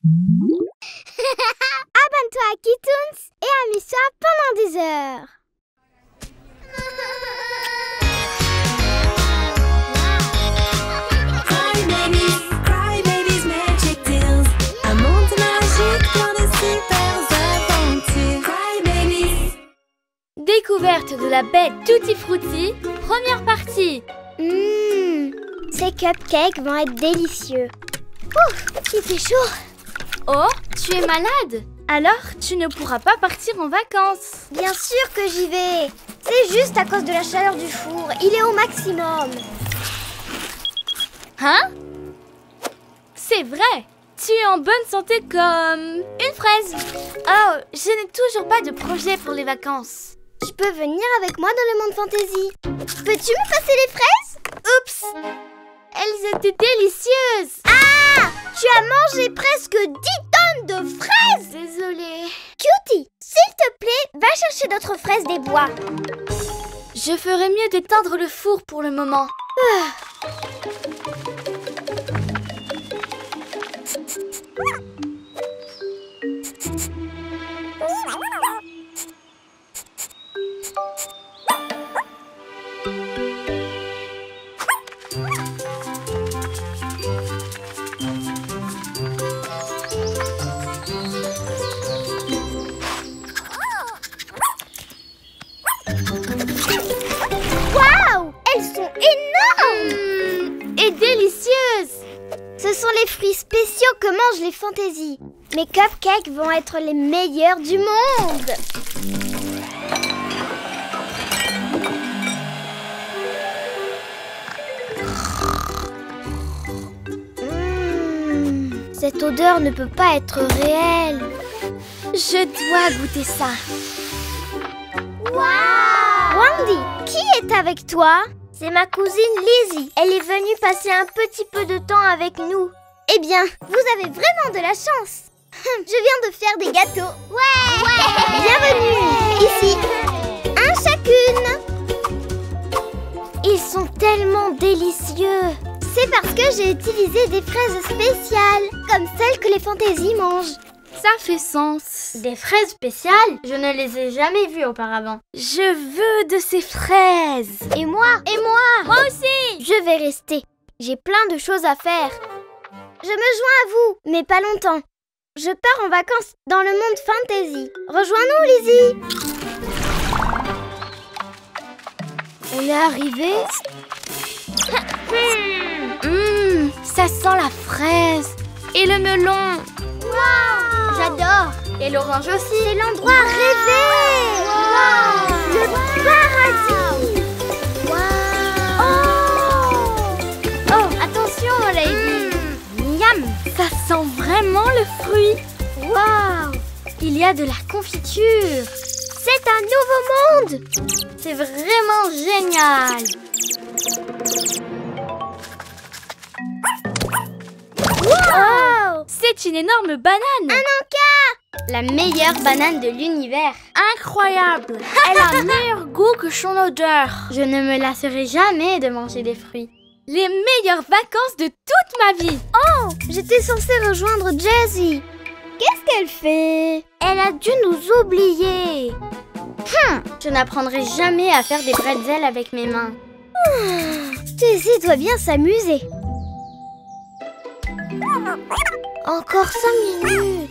Abonne-toi à Kitoons et amuse-toi pendant des heures. Cry Babies Magic Tales. Un monde magique plein de super aventures. Cry Babies. Découverte de la baie Tutti Frutti, première partie. Ces cupcakes vont être délicieux. Ouf, il fait chaud. Oh, tu es malade? Alors, tu ne pourras pas partir en vacances. Bien sûr que j'y vais. C'est juste à cause de la chaleur du four. Il est au maximum. Hein? C'est vrai. Tu es en bonne santé comme une fraise. Oh, je n'ai toujours pas de projet pour les vacances. Tu peux venir avec moi dans le monde fantasy. Peux-tu me passer les fraises? Oups! Elles étaient délicieuses. Ah! Tu as mangé presque 10 tonnes de fraises! Désolée. Cutie, s'il te plaît, va chercher d'autres fraises des bois. Je ferais mieux d'éteindre le four pour le moment. Waouh! Elles sont énormes! Et délicieuses. Ce sont les fruits spéciaux que mangent les fantaisies. Mes cupcakes vont être les meilleurs du monde. Cette odeur ne peut pas être réelle. Je dois goûter ça. Waouh! Wendy, qui est avec toi? C'est ma cousine Lizzie. Elle est venue passer un petit peu de temps avec nous. Eh bien, vous avez vraiment de la chance. Je viens de faire des gâteaux. Ouais! Bienvenue! Ici, un chacune. Ils sont tellement délicieux. C'est parce que j'ai utilisé des fraises spéciales, comme celles que les fantaisies mangent. Ça fait sens. Des fraises spéciales? Je ne les ai jamais vues auparavant. Je veux de ces fraises. Et moi? Moi aussi. Je vais rester. J'ai plein de choses à faire. Je me joins à vous, mais pas longtemps. Je pars en vacances dans le monde fantasy. Rejoins-nous, Lizzie. On est arrivé. Ça sent la fraise et le melon. Wow! J'adore. Et l'orange aussi. C'est l'endroit rêvé. Wow! Le paradis. Wow! Oh, attention, Lady. Miam, ça sent vraiment le fruit. Wow! Il y a de la confiture. C'est un nouveau monde. C'est vraiment génial. Wow! C'est une énorme banane. Un encas! La meilleure banane de l'univers. Incroyable. Elle a un meilleur goût que son odeur. Je ne me lasserai jamais de manger des fruits. Les meilleures vacances de toute ma vie. Oh! J'étais censée rejoindre Jessie. Qu'est-ce qu'elle fait? Elle a dû nous oublier. Je n'apprendrai jamais à faire des pretzels avec mes mains. Jessie doit bien s'amuser. Encore 5 minutes.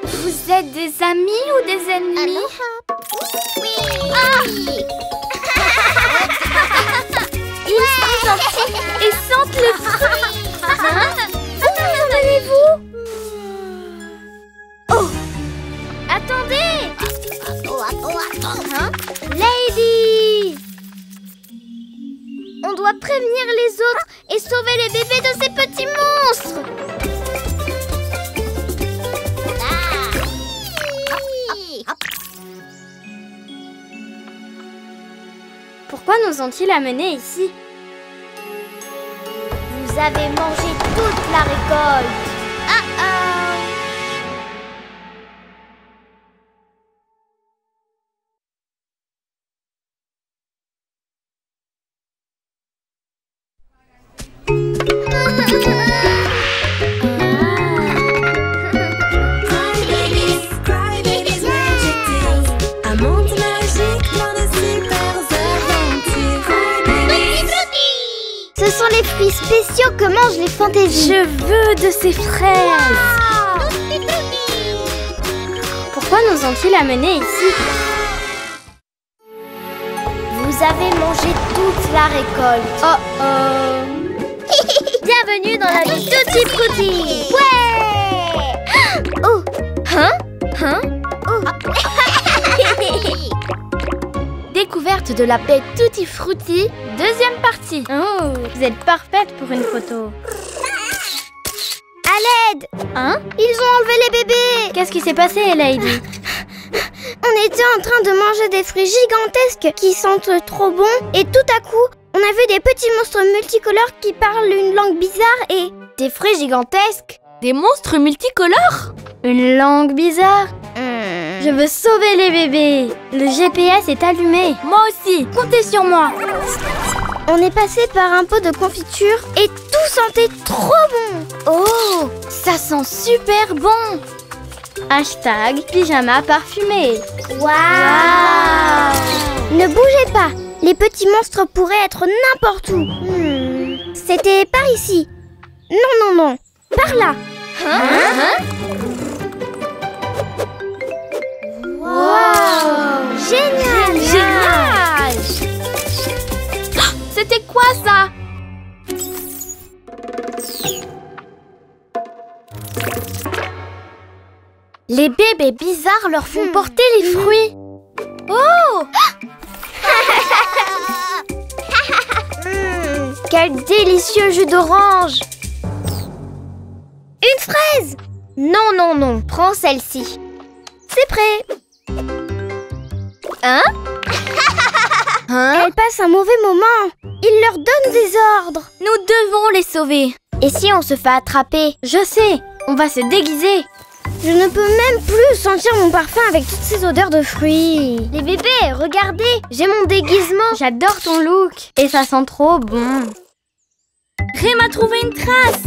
Vous êtes des amis ou des ennemis? Ils sont gentils et sentent le fruit. Vous? Oh! Attendez! Lady! On doit prévenir les autres et sauver les bébés de ces petits monstres! Pourquoi nous ont-ils amenés ici? Vous Vous avez mangé toute la récolte. Cry Babies Magic Tales. Un monde magique plein de super aventures. Cry Babies. Ce sont les fruits spéciaux que mangent les fantaisies. Je veux de ces fraises. Pourquoi nous ont-ils amenés ici? Vous avez mangé toute la récolte. Oh oh. Bienvenue dans la vie Tutti Frutti. Ouais. Oh. Découverte de la baie Tutti Frutti, deuxième partie. Oh, vous êtes parfaite pour une photo. À l'aide. Hein? Ils ont enlevé les bébés. Qu'est-ce qui s'est passé, Lady? On était en train de manger des fruits gigantesques qui sentent trop bon et tout à coup, on a vu des petits monstres multicolores qui parlent une langue bizarre et des fruits gigantesques. Des monstres multicolores? Une langue bizarre? Je veux sauver les bébés. Le GPS est allumé. Moi aussi, comptez sur moi. On est passé par un pot de confiture et tout sentait trop bon. Oh, ça sent super bon. Hashtag pyjama parfumé. Waouh! Ne bougez pas. Les petits monstres pourraient être n'importe où. C'était par ici. Non. Par là. Wow! Génial! C'était quoi ça? Les bébés bizarres leur font porter les fruits. Oh! Quel délicieux jus d'orange! Une fraise! Non. Prends celle-ci. C'est prêt. Hein? Elle passe un mauvais moment. Il leur donne des ordres. Nous devons les sauver. Et si on se fait attraper? Je sais, on va se déguiser. Je ne peux même plus sentir mon parfum avec toutes ces odeurs de fruits. Les bébés, regardez, j'ai mon déguisement. J'adore ton look. Et ça sent trop bon. Rem a trouvé une trace.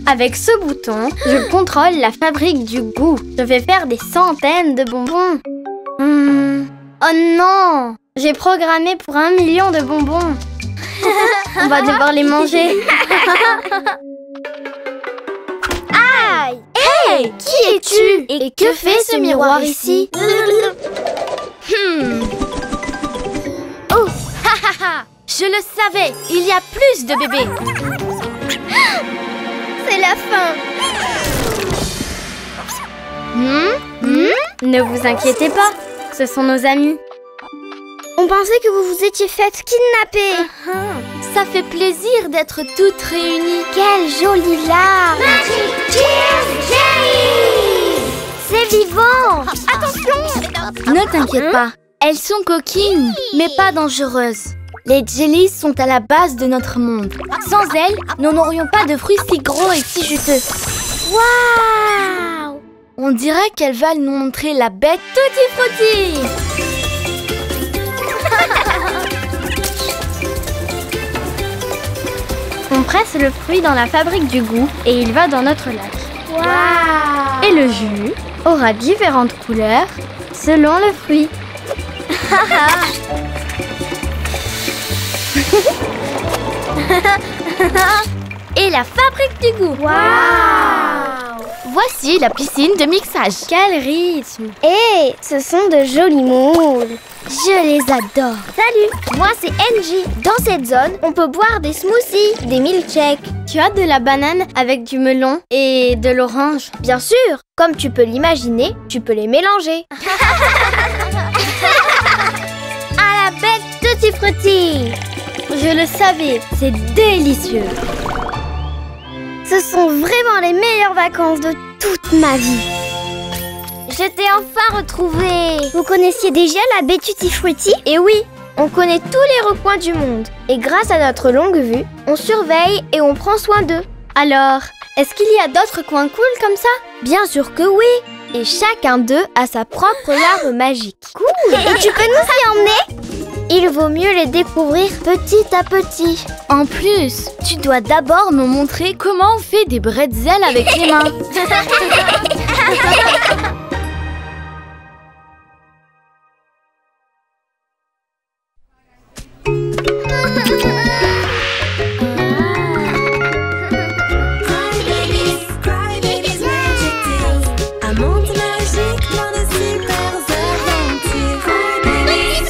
Avec ce bouton, je contrôle la fabrique du goût. Je vais faire des centaines de bonbons. Oh non! J'ai programmé pour 1 million de bonbons. On va devoir les manger. Aïe! Hey! Qui es-tu? Et que fait ce miroir ici? Oh! Je le savais! Il y a plus de bébés! C'est la fin! Ne vous inquiétez pas, ce sont nos amis. On pensait que vous vous étiez faites kidnapper. Ça fait plaisir d'être toutes réunies. Quelle jolie larme! Magic Tears Jelly! C'est vivant! Attention! Ne t'inquiète pas, elles sont coquines, mais pas dangereuses. Les jellies sont à la base de notre monde. Sans elles, nous n'aurions pas de fruits si gros et si juteux. Waouh! On dirait qu'elles veulent nous montrer la bête Tutti Frutti. On presse le fruit dans la fabrique du goût et il va dans notre lac. Waouh! Et le jus aura différentes couleurs selon le fruit. Et la fabrique du goût. Waouh! Voici la piscine de mixage. Quel rythme! Et ce sont de jolis moules. Je les adore. Salut, moi c'est Angie. Dans cette zone, on peut boire des smoothies, des milkshakes. Tu as de la banane avec du melon et de l'orange. Bien sûr, comme tu peux l'imaginer, tu peux les mélanger. À la bête Tutti Frutti. Je le savais, c'est délicieux. Ce sont vraiment les meilleures vacances de toute ma vie. Je t'ai enfin retrouvée. Vous connaissiez déjà la baie Tutti Frutti? Et oui, on connaît tous les recoins du monde. Et grâce à notre longue vue, on surveille et on prend soin d'eux. Alors, est-ce qu'il y a d'autres coins cool comme ça? Bien sûr que oui. Et chacun d'eux a sa propre larve magique. Cool. Et tu peux nous y emmener? Il vaut mieux les découvrir petit à petit. En plus, tu dois d'abord nous montrer comment on fait des bretzels avec les mains. Cry Babies Magic Tales. Un monde magique plein de super aventures. Cry Babies.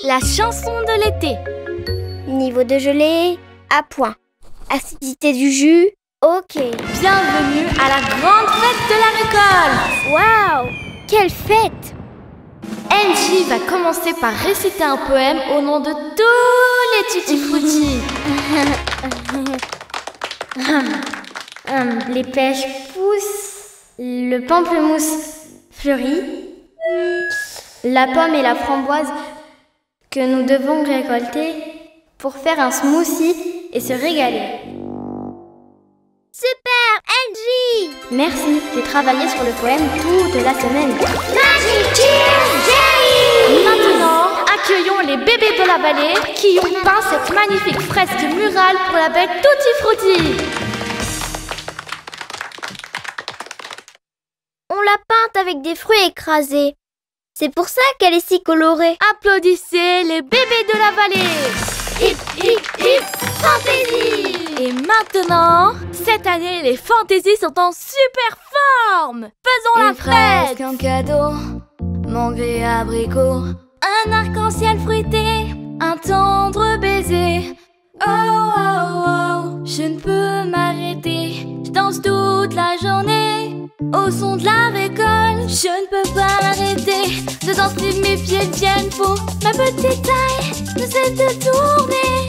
La chanson de l'été. Niveau de gelée, à point. Acidité du jus, ok. Bienvenue à la grande fête de la récolte. Waouh, quelle fête! Angie va commencer par réciter un poème au nom de tous les Tutti Frutti. Les pêches poussent, le pamplemousse fleurit, la pomme et la framboise que nous devons récolter pour faire un smoothie et se régaler. Super, Angie! Merci, j'ai travaillé sur le poème toute la semaine. Magic Cheers Day! Maintenant, accueillons les bébés de la vallée qui ont peint cette magnifique fresque murale pour la baie Tutti Frutti. On l'a peinte avec des fruits écrasés. C'est pour ça qu'elle est si colorée. Applaudissez les bébés de la vallée. Hip, hip, hip, fantaisie! Et maintenant, cette année, les fantaisies sont en super forme. Faisons la fête. Un cadeau, mangue abricot, un arc-en-ciel fruité, un tendre baiser. Oh, oh, oh, je ne peux m'arrêter. Je danse toute la journée au son de la récolte. Je ne peux pas m'arrêter de danser, mes pieds deviennent faux. Ma petite taille ne cesse de tourner.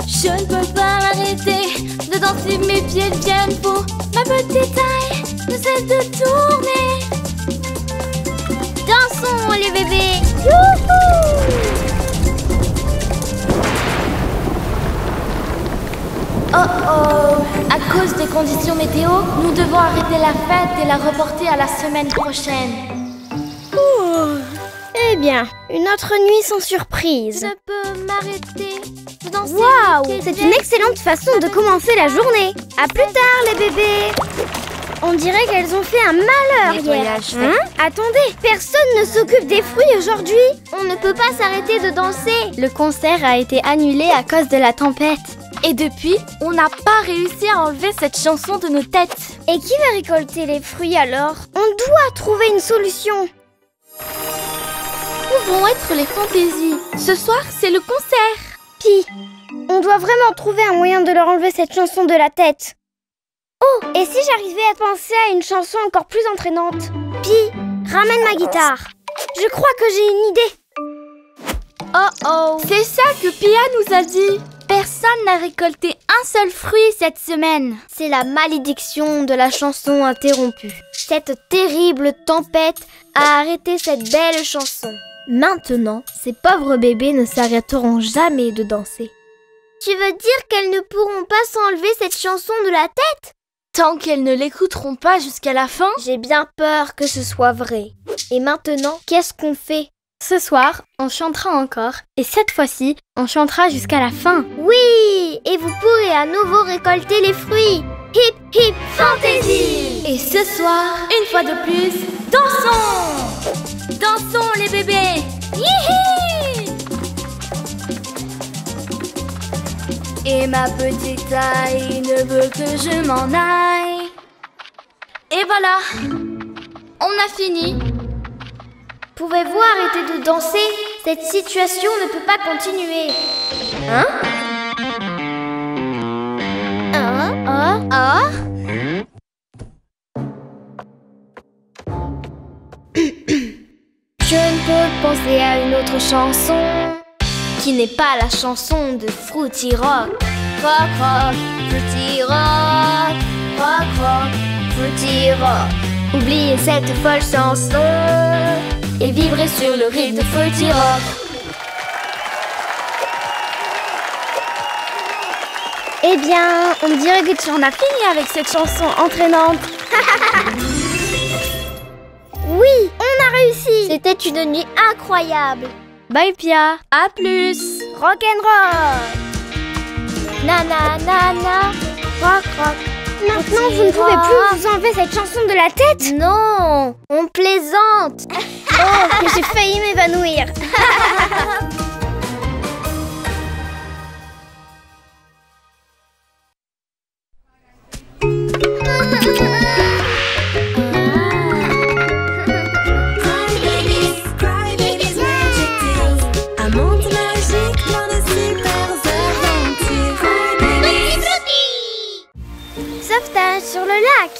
Je ne peux pas m'arrêter de danser, mes pieds deviennent faux. Ma petite taille ne cesse de tourner. Dansons les bébés! Youhou! Oh oh! À cause des conditions météo, nous devons arrêter la fête et la reporter à la semaine prochaine. Eh bien, une autre nuit sans surprise. Je peux m'arrêter de danser. Waouh! C'est une excellente façon de commencer la journée. À plus tard les bébés! On dirait qu'elles ont fait un malheur hier. Nettoyage fait. Attendez, personne ne s'occupe des fruits aujourd'hui. On ne peut pas s'arrêter de danser. Le concert a été annulé à cause de la tempête. Et depuis, on n'a pas réussi à enlever cette chanson de nos têtes. Et qui va récolter les fruits alors? On doit trouver une solution. Où vont être les fantaisies? Ce soir, c'est le concert. Pi, on doit vraiment trouver un moyen de leur enlever cette chanson de la tête. Oh, et si j'arrivais à penser à une chanson encore plus entraînante? Pi, ramène ma guitare. Je crois que j'ai une idée. Oh oh! C'est ça que Pia nous a dit. Personne n'a récolté un seul fruit cette semaine. C'est la malédiction de la chanson interrompue. Cette terrible tempête a arrêté cette belle chanson. Maintenant, ces pauvres bébés ne s'arrêteront jamais de danser. Tu veux dire qu'elles ne pourront pas s'enlever cette chanson de la tête? Tant qu'elles ne l'écouteront pas jusqu'à la fin. J'ai bien peur que ce soit vrai. Et maintenant, qu'est-ce qu'on fait? Ce soir, on chantera encore. Et cette fois-ci, on chantera jusqu'à la fin. Oui! Et vous pourrez à nouveau récolter les fruits. Hip hip fantaisie! Et ce soir, une fois de plus, dansons! Dansons les bébés! Hihi! Et ma petite taille ne veut que je m'en aille. Et voilà, on a fini. Pouvez-vous arrêter de danser? Cette situation ne peut pas continuer. Hein? Je ne peux penser à une autre chanson qui n'est pas la chanson de Fruity Rock. Rock, rock, Fruity Rock. Rock, rock, Fruity Rock. Oubliez cette folle chanson et vibrez sur le rythme de Fruity Rock. Eh bien, on dirait que tu en as fini avec cette chanson entraînante. Oui, on a réussi. C'était une nuit incroyable. Bye Pia, à plus. Rock'n'roll. Na na na na. Rock rock. Maintenant, vous ne pouvez plus vous enlever cette chanson de la tête. Non, on plaisante. Oh, j'ai failli m'évanouir. Cry Babies Magic Tales. Un monde magique plein de super aventures. Cry Babies. Sauvetage sur le lac.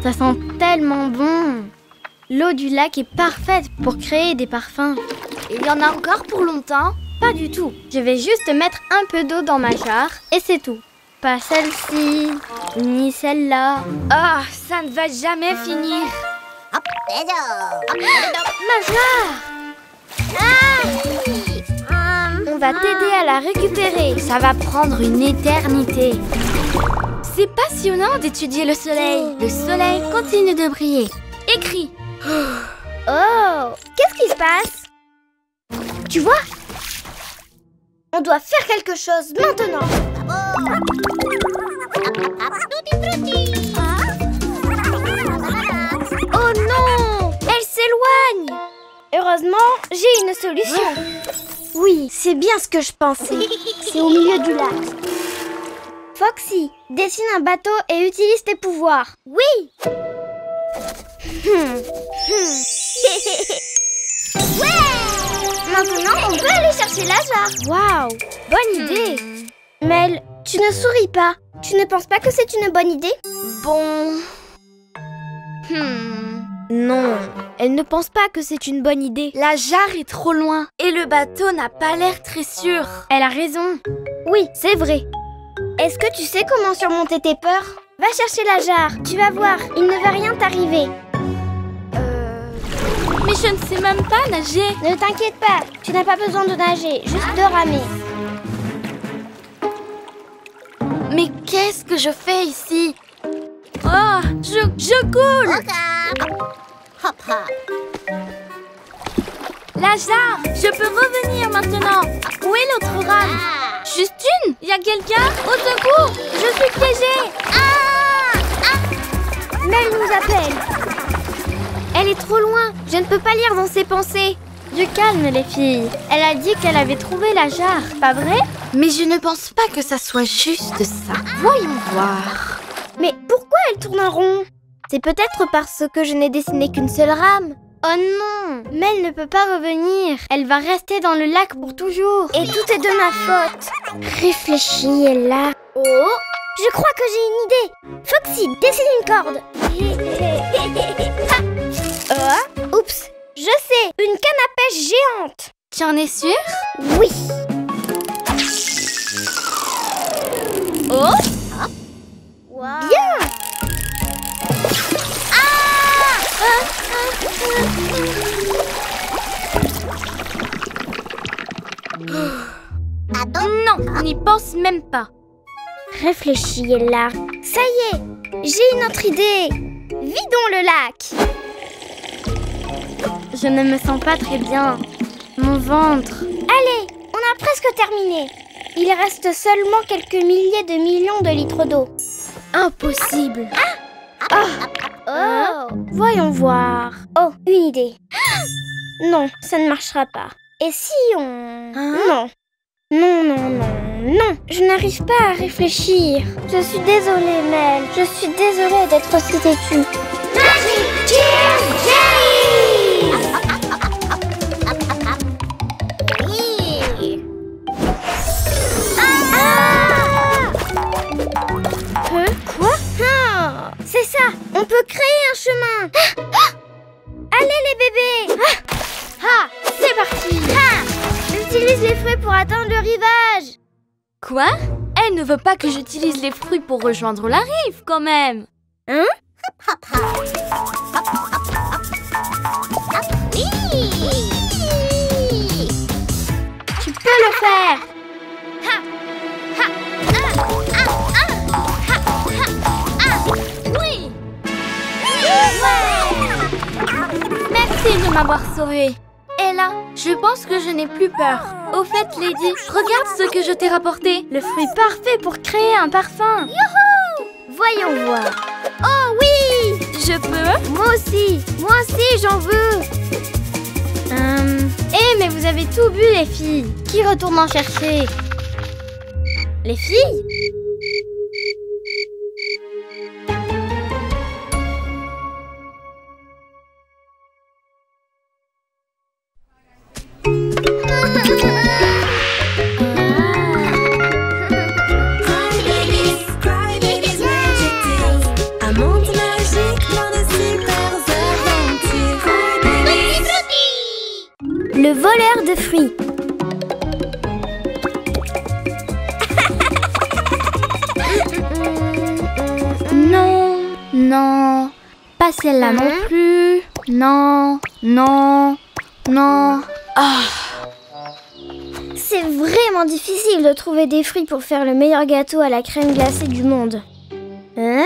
Ça sent tellement bon. L'eau du lac est parfaite pour créer des parfums. Il y en a encore pour longtemps? Pas du tout. Je vais juste mettre un peu d'eau dans ma jarre et c'est tout. Pas celle-ci, ni celle-là. Ah, ça ne va jamais finir. Ma jarre. On va t'aider à la récupérer. Ça va prendre une éternité. C'est passionnant d'étudier le soleil. Le soleil continue de briller. Écris. Oh, qu'est-ce qui se passe? Tu vois? On doit faire quelque chose maintenant. Oh non! Elle s'éloigne! Heureusement, j'ai une solution. Oui, c'est bien ce que je pensais. C'est au milieu du lac. Foxy, dessine un bateau et utilise tes pouvoirs. Oui! Ouais! Maintenant, on peut aller chercher la jarre. Waouh! Bonne idée! Mel, tu ne souris pas. Tu ne penses pas que c'est une bonne idée? Bon... Non, elle ne pense pas que c'est une bonne idée. La jarre est trop loin et le bateau n'a pas l'air très sûr. Elle a raison. Oui, c'est vrai. Est-ce que tu sais comment surmonter tes peurs? Va chercher la jarre, tu vas voir, il ne va rien t'arriver. Mais je ne sais même pas nager. Ne t'inquiète pas, tu n'as pas besoin de nager, juste de ramer. Mais qu'est-ce que je fais ici? Oh, je coule. La jarre, je peux revenir maintenant. Où est l'autre rame? Juste une? Y a quelqu'un? Au secours, je suis piégée. Mel nous appelle. Elle est trop loin, je ne peux pas lire dans ses pensées. Du calme les filles. Elle a dit qu'elle avait trouvé la jarre, pas vrai? Mais je ne pense pas que ça soit juste ça. Voyons voir. Mais pourquoi elle tourne en rond? C'est peut-être parce que je n'ai dessiné qu'une seule rame. Oh non, Mel ne peut pas revenir. Elle va rester dans le lac pour toujours. Et tout est de ma faute. Réfléchis, Ella. Oh, je crois que j'ai une idée. Foxy, dessine une corde. Oups, je sais, une canne à pêche géante. Tu en es sûre? Oui. Oh, Bien. non, n'y pense même pas. Réfléchis, Ella. Ça y est, j'ai une autre idée. Vidons le lac. Je ne me sens pas très bien. Mon ventre. Allez, on a presque terminé. Il reste seulement quelques milliers de millions de litres d'eau. Impossible. Oh, voyons voir. Oh, une idée. Non, ça ne marchera pas. Et si on... Non. Non, je n'arrive pas à réfléchir. Je suis désolée, Mel. Je suis désolée d'être aussi têtue. Magic Tears Jelly! Quoi? C'est ça, on peut créer un chemin. Allez les bébés. C'est parti. J'utilise les fruits pour atteindre le rivage. Quoi? Elle ne veut pas que j'utilise les fruits pour rejoindre la rive, quand même. Hein? Tu peux le faire. Oui. Merci de m'avoir sauvée. Et là, je pense que je n'ai plus peur. Au fait, Lady, regarde ce que je t'ai rapporté. Le fruit parfait pour créer un parfum. Voyons voir. Oh oui! Je peux? Moi aussi, j'en veux. Mais vous avez tout bu, les filles. Qui retourne en chercher? Les filles? Cry Babies Magic Tales. Un monde magique plein de super aventures. Cry Babies. Le voleur de fruits. Non, non. Pas celle-là non plus. Non, non, non. C'est vraiment difficile de trouver des fruits pour faire le meilleur gâteau à la crème glacée du monde. Hein?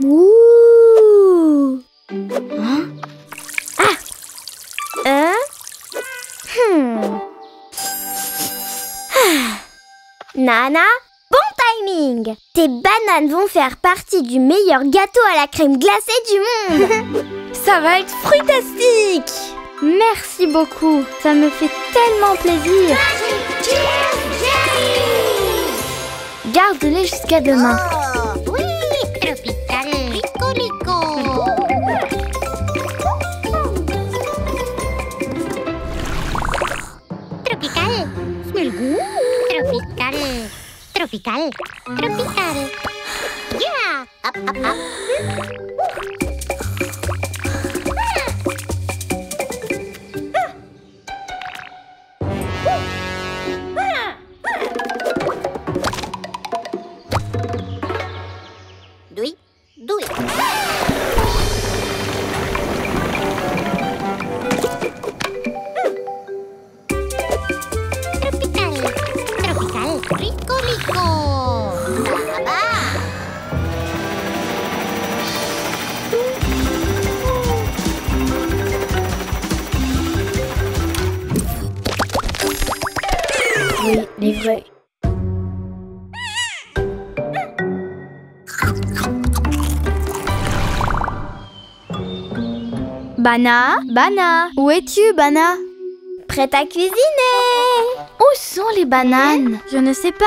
Ouh! Hein? Ah! Hein? Nana, bon timing! Tes bananes vont faire partie du meilleur gâteau à la crème glacée du monde! Ça va être fruitastique. Merci beaucoup. Ça me fait tellement plaisir. Garde-les jusqu'à demain. Oui, tropical, rico. Tropical, smell good. Tropical. Yeah, up. Do it. Tropical, rico. Oui, les vrais. Bana, où es-tu, Bana? Prête à cuisiner. Où sont les bananes? Je ne sais pas.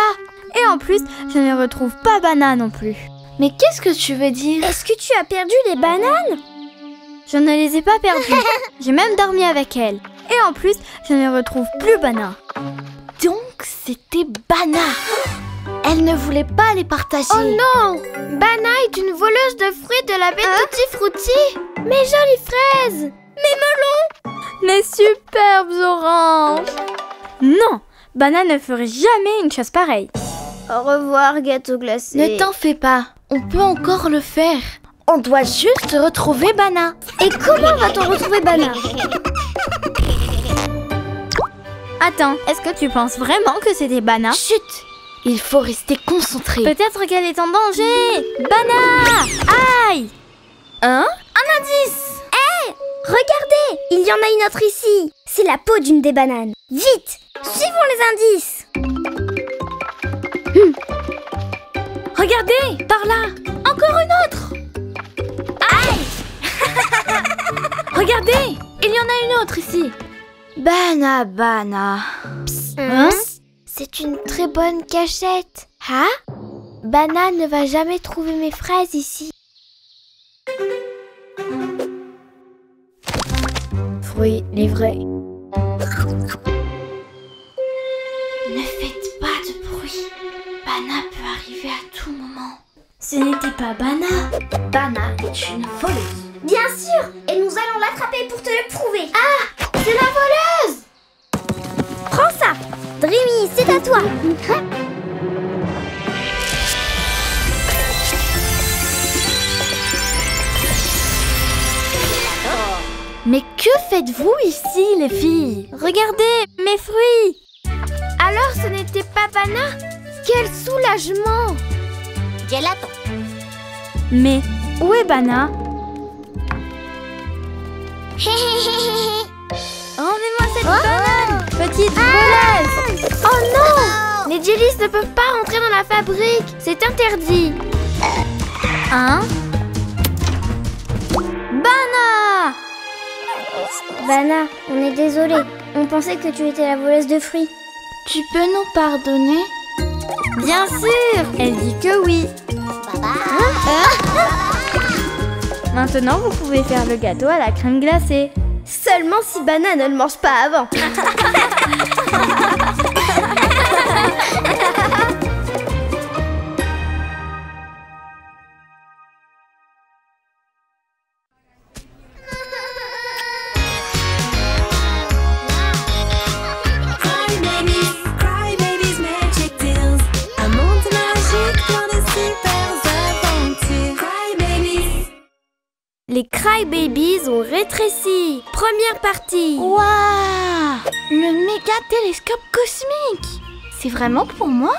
Et en plus, je ne retrouve pas Bana non plus. Mais qu'est-ce que tu veux dire? Est-ce que tu as perdu les bananes? Je ne les ai pas perdues. J'ai même dormi avec elle. Et en plus, je ne retrouve plus Bana. Donc, c'était Bana. Elle ne voulait pas les partager. Oh non! Bana est une voleuse de fruits de la baie Tutti Frutti. Mes jolies fraises! Mes melons! Mes superbes oranges. Non, Bana ne ferait jamais une chose pareille. Au revoir, gâteau glacé. Ne t'en fais pas, on peut encore le faire. On doit juste retrouver Bana. Et comment va-t-on retrouver Bana? Attends, est-ce que tu penses vraiment que c'était Bana? Chut! Il faut rester concentré. Peut-être qu'elle est en danger. Bana! Aïe! Un indice! Regardez! Il y en a une autre ici. C'est la peau d'une des bananes. Vite! Suivons les indices. Regardez! Par là! Encore une autre! Aïe! Regardez! Il y en a une autre ici. Bana. Hein? C'est une très bonne cachette. Hein? Bana ne va jamais trouver mes fraises ici. Fruits livrés. Ne faites pas de bruit. Bana peut arriver à tout moment. Ce n'était pas Bana. Bana est une voleuse. Bien sûr! Et nous allons l'attraper pour te le prouver. Ah! C'est la voleuse! Prends ça! Dreamy, c'est à toi! Mais que faites-vous ici, les filles? Regardez, mes fruits! Alors ce n'était pas Bana? Quel soulagement! Gelato. Mais où est Bana? Emmenez-moi cette banane, petite voleuse! Oh non! Les jellies ne peuvent pas rentrer dans la fabrique. C'est interdit. Hein? Bana! Bana, on est désolé. On pensait que tu étais la voleuse de fruits. Tu peux nous pardonner? Bien sûr! Elle dit que oui. Maintenant, vous pouvez faire le gâteau à la crème glacée. Seulement si Bana ne le mange pas avant. Cry Babies Magic Tales. Un monde magique plein de super aventures. Cry Babies. Les Cry Babies ont rétréci. Première partie. Waouh! Le méga télescope cosmique! C'est vraiment pour moi?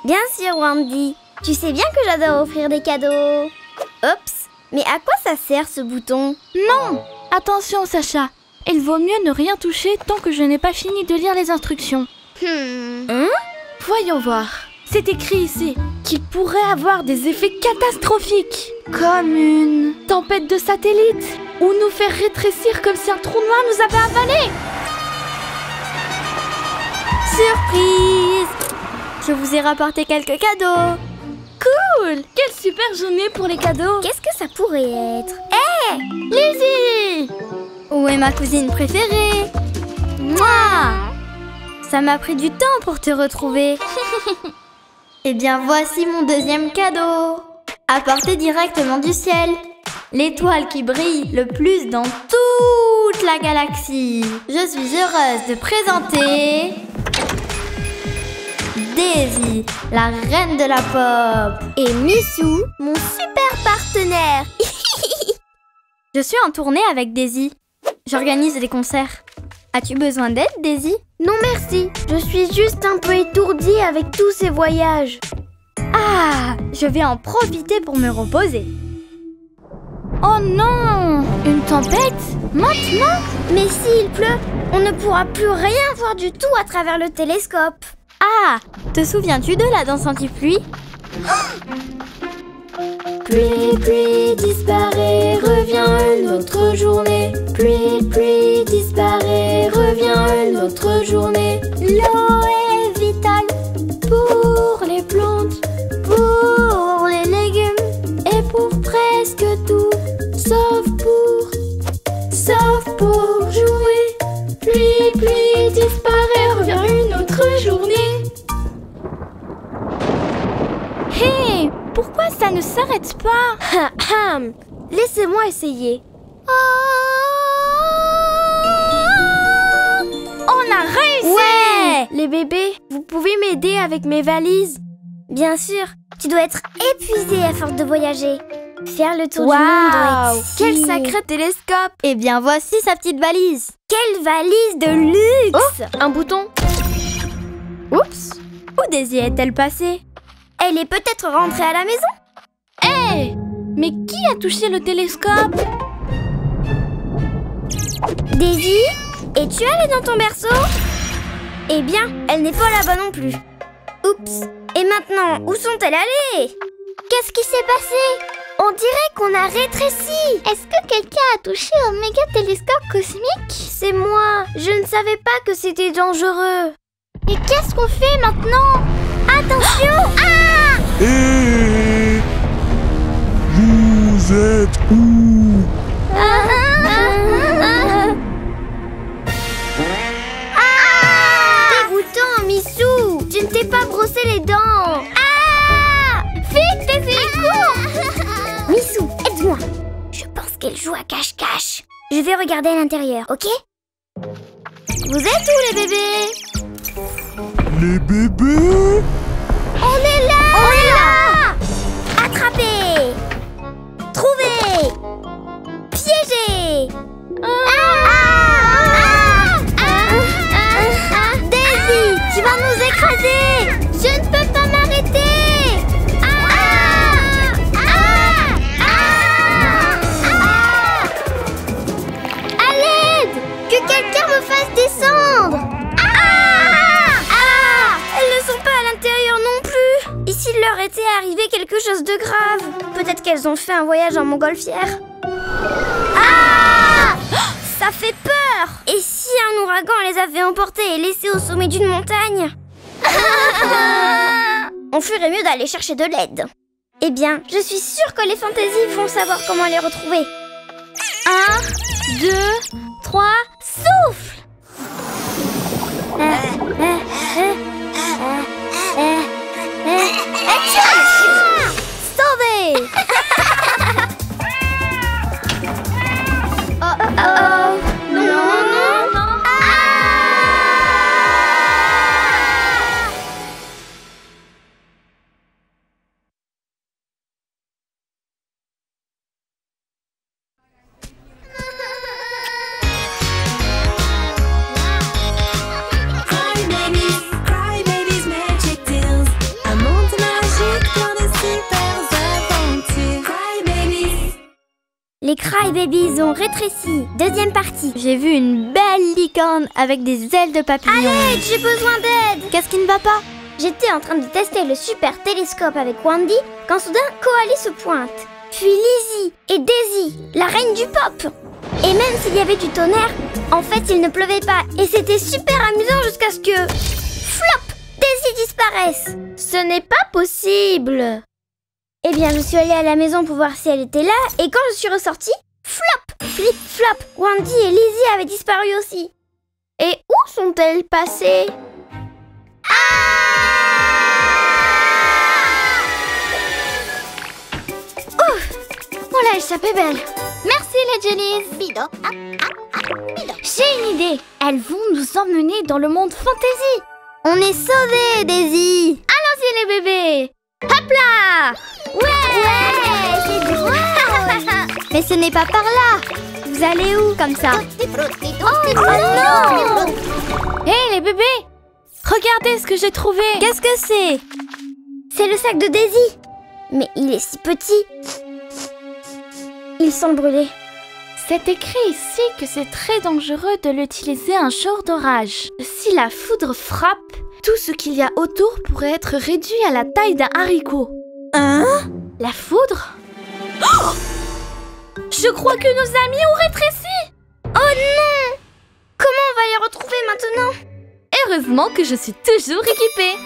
Bien sûr, Wendy. Tu sais bien que j'adore offrir des cadeaux. Oups. Mais à quoi ça sert ce bouton? Non! Attention, Sacha. Il vaut mieux ne rien toucher tant que je n'ai pas fini de lire les instructions. Voyons voir. C'est écrit ici qu'il pourrait avoir des effets catastrophiques, comme une tempête de satellites, ou nous faire rétrécir comme si un trou noir nous avait avalés. Surprise! Je vous ai rapporté quelques cadeaux. Cool! Quelle super journée pour les cadeaux. Qu'est-ce que ça pourrait être? Lizzie! Où est ma cousine préférée? Moi! Ça m'a pris du temps pour te retrouver. Eh bien, voici mon deuxième cadeau. Apporté directement du ciel. L'étoile qui brille le plus dans toute la galaxie. Je suis heureuse de présenter... Daisy, la reine de la pop. Et Missou, mon super partenaire. Je suis en tournée avec Daisy. J'organise des concerts. As-tu besoin d'aide, Daisy? Non merci, je suis juste un peu étourdie avec tous ces voyages. Ah, je vais en profiter pour me reposer. Oh non! Une tempête? Maintenant? Mais s'il pleut, on ne pourra plus rien voir du tout à travers le télescope. Ah, te souviens-tu de la danse anti-pluie? Pluie, pluie, disparaît, revient une autre journée. Pluie, pluie, disparaît, revient une autre journée. L'eau est vitale Pour les plantes, pour les légumes. et pour presque tout, sauf pour jouer. Pluie, pluie, disparaît, revient une autre journée. Hé, pourquoi ça ne s'arrête pas? Laissez-moi essayer. On a réussi! Ouais! Les bébés, vous pouvez m'aider avec mes valises? Bien sûr, tu dois être épuisé à force de voyager. Faire le tour du monde doit être Quel si... sacré télescope! Eh bien, voici sa petite valise. Quelle valise de luxe! Un bouton. Oups! Où Daisy est-elle passée? Elle est peut-être rentrée à la maison? Hé! Mais qui a touché le télescope? Daisy, es-tu allée dans ton berceau? Eh bien, elle n'est pas là-bas non plus. Oups! Et maintenant, où sont-elles allées? Qu'est-ce qui s'est passé? On dirait qu'on a rétréci. Est-ce que quelqu'un a touché au méga télescope cosmique? C'est moi. Je ne savais pas que c'était dangereux. Et qu'est-ce qu'on fait maintenant? Attention! Ah! Hé! Vous êtes où? Dégoûtant, Missou! Tu ne t'es pas brossé les dents! Ah! Vite, Daisy, cours! Missou, aide-moi! Je pense qu'elle joue à cache-cache. Je vais regarder à l'intérieur, ok? Vous êtes où, les bébés? Les bébés? On est là! On est là! Attrapez! Trouvez! Piégez! Ah! descendre. Elles ne sont pas à l'intérieur non plus. Et s'il leur était arrivé quelque chose de grave? Peut-être qu'elles ont fait un voyage en montgolfière. Ça fait peur. Et si un ouragan les avait emportées et laissées au sommet d'une montagne? On ferait mieux d'aller chercher de l'aide. Eh bien, je suis sûre que les fantaisies vont savoir comment les retrouver. 1, 2, 3, souffle! Sauvé! Les Crybabies ont rétréci. Deuxième partie. J'ai vu une belle licorne avec des ailes de papillon. Allez, j'ai besoin d'aide. Qu'est-ce qui ne va pas? J'étais en train de tester le super télescope avec Wendy quand soudain Koali se pointe. Puis Lizzie et Daisy, la reine du pop. Et même s'il y avait du tonnerre, en fait il ne pleuvait pas. Et c'était super amusant jusqu'à ce que... Flop! Daisy disparaisse. Ce n'est pas possible. Eh bien, je suis allée à la maison pour voir si elle était là, et quand je suis ressortie, flop, flip, flop, Wendy et Lizzie avaient disparu aussi. Et où sont-elles passées? Ouf! On l'a échappé belle. Merci les Jellies. J'ai une idée. Elles vont nous emmener dans le monde fantasy. On est sauvés, Daisy. Allons-y les bébés. Hop là! Ouais, c'est drôle. Mais ce n'est pas par là. Vous allez où comme ça? Oh non! Hé les bébés! Regardez ce que j'ai trouvé! Qu'est-ce que c'est? C'est le sac de Daisy. Mais il est si petit. Il semble brûler. C'est écrit ici que c'est très dangereux de l'utiliser un jour d'orage. Si la foudre frappe, tout ce qu'il y a autour pourrait être réduit à la taille d'un haricot. Hein? La foudre? Oh! Je crois que nos amis ont rétréci! Oh non! Comment on va les retrouver maintenant? Heureusement que je suis toujours équipée.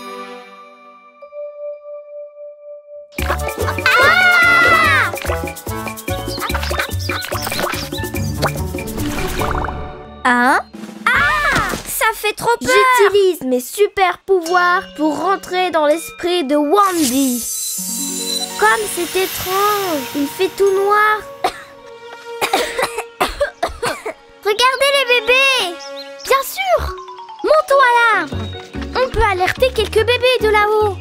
Hein? Ça fait trop peur! J'utilise mes super pouvoirs pour rentrer dans l'esprit de Wendy. Comme c'est étrange, il fait tout noir. Regardez les bébés! Bien sûr! Montons à l'arbre! On peut alerter quelques bébés de là-haut.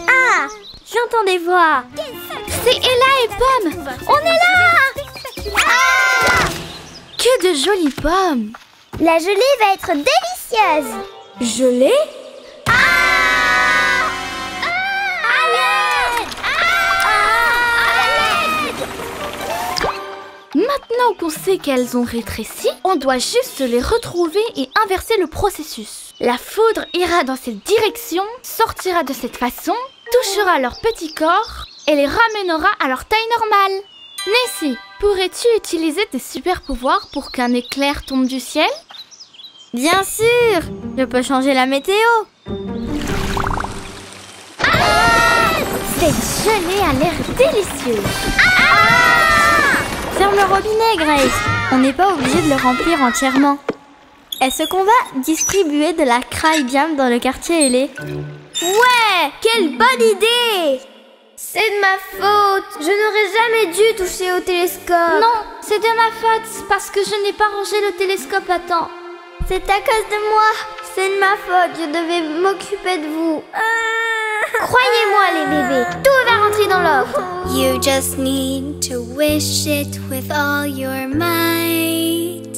Ah! J'entends des voix. C'est Ella et Pomme. On est là! Que de jolies pommes! La gelée va être délicieuse! Gelée? Maintenant qu'on sait qu'elles ont rétréci, on doit juste les retrouver et inverser le processus. La foudre ira dans cette direction, sortira de cette façon, touchera leur petit corps et les ramènera à leur taille normale. Nessie, pourrais-tu utiliser tes super pouvoirs pour qu'un éclair tombe du ciel? Bien sûr! Je peux changer la météo! Cette gelée a l'air délicieuse! Ferme le robinet, Grace! On n'est pas obligé de le remplir entièrement. Est-ce qu'on va distribuer de la Cryjam dans le quartier ailé? Ouais! Quelle bonne idée! C'est de ma faute! Je n'aurais jamais dû toucher au télescope! Non, c'est de ma faute parce que je n'ai pas rangé le télescope à temps. C'est à cause de moi! C'est de ma faute, je devais m'occuper de vous! Croyez-moi les bébés, tout va rentrer dans l'ordre! You just need to wish it with all your might.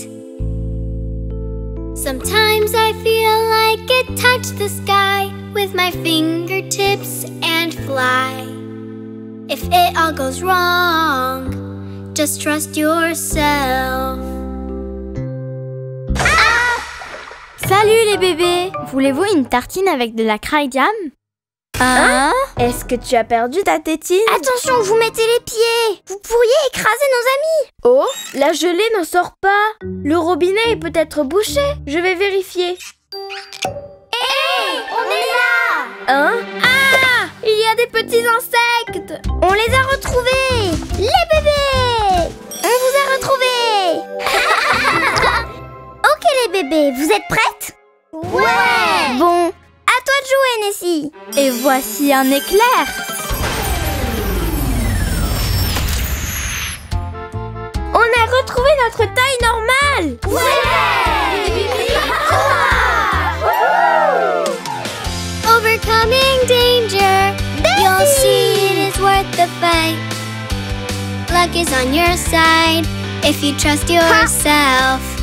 Sometimes I feel like it touched the sky with my fingertips and fly. If it all goes wrong, just trust yourself. Salut les bébés! Voulez-vous une tartine avec de la craie jam? Hein? Est-ce que tu as perdu ta tétine? Attention, vous mettez les pieds! Vous pourriez écraser nos amis! Oh, la gelée ne sort pas. Le robinet est peut-être bouché. Je vais vérifier. Hé! On est là! Hein? Ah! Il y a des petits insectes! On les a retrouvés! Les bébés! On vous a retrouvés! Ok les bébés, vous êtes prêtes? Ouais! Bon, à toi de jouer Nessie! Et voici un éclair! On a retrouvé notre taille normale! Overcoming danger, you'll see it is worth the fight. Luck is on your side if you trust yourself.